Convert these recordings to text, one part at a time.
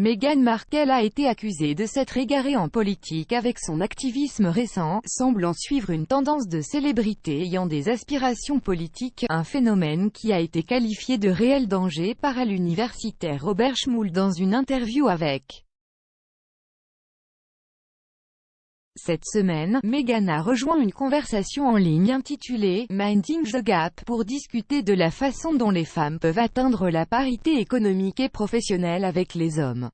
Meghan Markle a été accusée de s'être égarée en politique avec son activisme récent, semblant suivre une tendance de célébrité ayant des aspirations politiques, un phénomène qui a été qualifié de réel danger par l'universitaire Robert Schmoul dans une interview avec. Cette semaine, Meghan a rejoint une conversation en ligne intitulée « Minding the Gap » pour discuter de la façon dont les femmes peuvent atteindre la parité économique et professionnelle avec les hommes.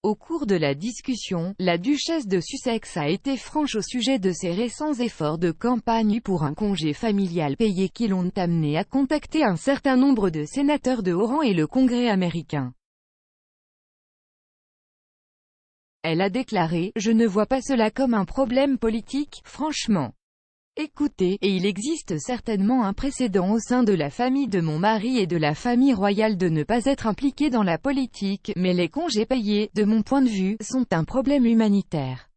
Au cours de la discussion, la duchesse de Sussex a été franche au sujet de ses récents efforts de campagne pour un congé familial payé qui l'ont amené à contacter un certain nombre de sénateurs de haut rang et le Congrès américain. Elle a déclaré « Je ne vois pas cela comme un problème politique, franchement. Écoutez, et il existe certainement un précédent au sein de la famille de mon mari et de la famille royale de ne pas être impliqué dans la politique, mais les congés payés, de mon point de vue, sont un problème humanitaire. »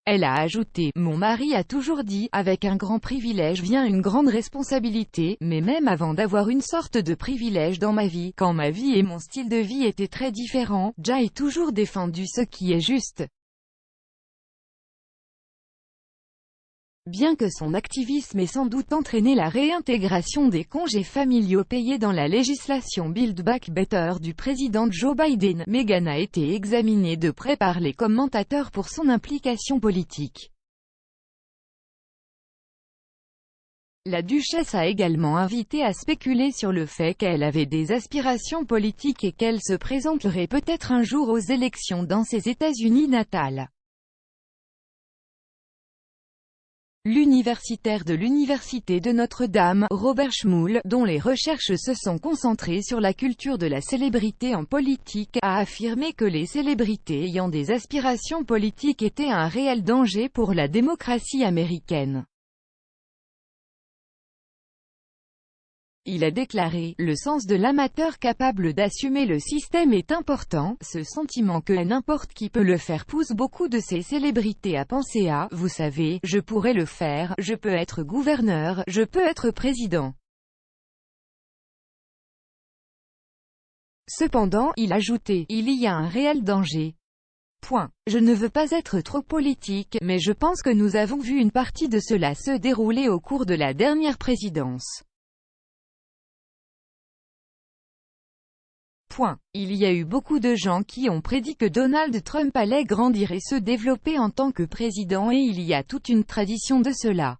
Elle a ajouté « Mon mari a toujours dit, avec un grand privilège vient une grande responsabilité, mais même avant d'avoir une sorte de privilège dans ma vie, quand ma vie et mon style de vie étaient très différents, j'ai toujours défendu ce qui est juste. » Bien que son activisme ait sans doute entraîné la réintégration des congés familiaux payés dans la législation Build Back Better du président Joe Biden, Meghan a été examinée de près par les commentateurs pour son implication politique. La duchesse a également invité à spéculer sur le fait qu'elle avait des aspirations politiques et qu'elle se présenterait peut-être un jour aux élections dans ses États-Unis natales. L'universitaire de l'Université de Notre-Dame, Robert Schmoul, dont les recherches se sont concentrées sur la culture de la célébrité en politique, a affirmé que les célébrités ayant des aspirations politiques étaient un réel danger pour la démocratie américaine. Il a déclaré « Le sens de l'amateur capable d'assumer le système est important, ce sentiment que n'importe qui peut le faire pousse beaucoup de ces célébrités à penser à, vous savez, je pourrais le faire, je peux être gouverneur, je peux être président. » Cependant, il a ajouté « Il y a un réel danger. Point. Je ne veux pas être trop politique, mais je pense que nous avons vu une partie de cela se dérouler au cours de la dernière présidence. Il y a eu beaucoup de gens qui ont prédit que Donald Trump allait grandir et se développer en tant que président et il y a toute une tradition de cela.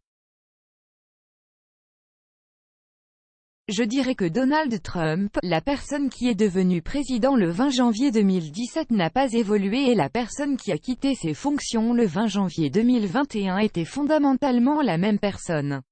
Je dirais que Donald Trump, la personne qui est devenue président le 20 janvier 2017 n'a pas évolué et la personne qui a quitté ses fonctions le 20 janvier 2021 était fondamentalement la même personne.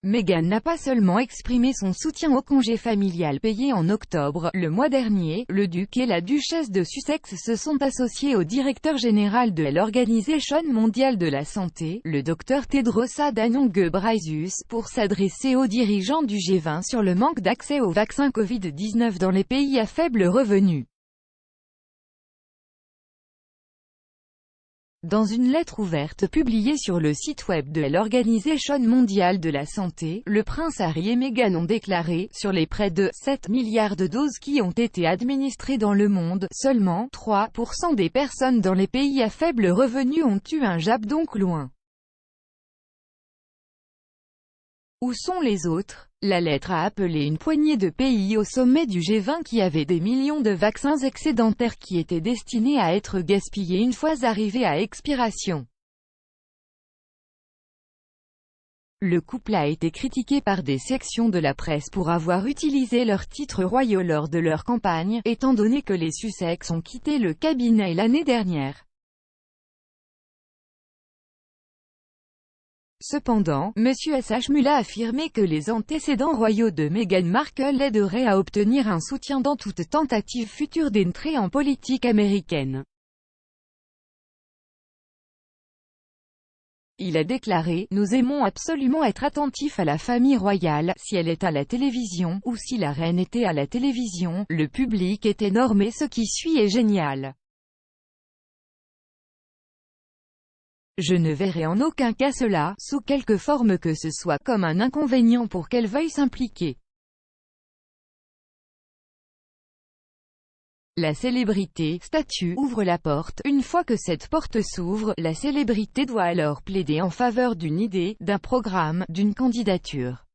Meghan n'a pas seulement exprimé son soutien au congé familial payé en octobre, le mois dernier, le duc et la duchesse de Sussex se sont associés au directeur général de l'Organisation mondiale de la santé, le Dr Tedros Adhanom Ghebreyesus, pour s'adresser aux dirigeants du G20 sur le manque d'accès au vaccin Covid-19 dans les pays à faible revenu. Dans une lettre ouverte publiée sur le site web de l'Organisation mondiale de la santé, le prince Harry et Meghan ont déclaré, sur les près de 7 milliards de doses qui ont été administrées dans le monde, seulement 3% des personnes dans les pays à faible revenu ont eu un jab, donc loin. Où sont les autres? La lettre a appelé une poignée de pays au sommet du G20 qui avaient des millions de vaccins excédentaires qui étaient destinés à être gaspillés une fois arrivés à expiration. Le couple a été critiqué par des sections de la presse pour avoir utilisé leurs titres royaux lors de leur campagne, étant donné que les Sussex ont quitté le cabinet l'année dernière. Cependant, M. Schmoul a affirmé que les antécédents royaux de Meghan Markle aideraient à obtenir un soutien dans toute tentative future d'entrée en politique américaine. Il a déclaré « Nous aimons absolument être attentifs à la famille royale, si elle est à la télévision, ou si la reine était à la télévision, le public est énorme et ce qui suit est génial. Je ne verrai en aucun cas cela, sous quelque forme que ce soit, comme un inconvénient pour qu'elle veuille s'impliquer. La célébrité, statut, ouvre la porte. Une fois que cette porte s'ouvre, la célébrité doit alors plaider en faveur d'une idée, d'un programme, d'une candidature.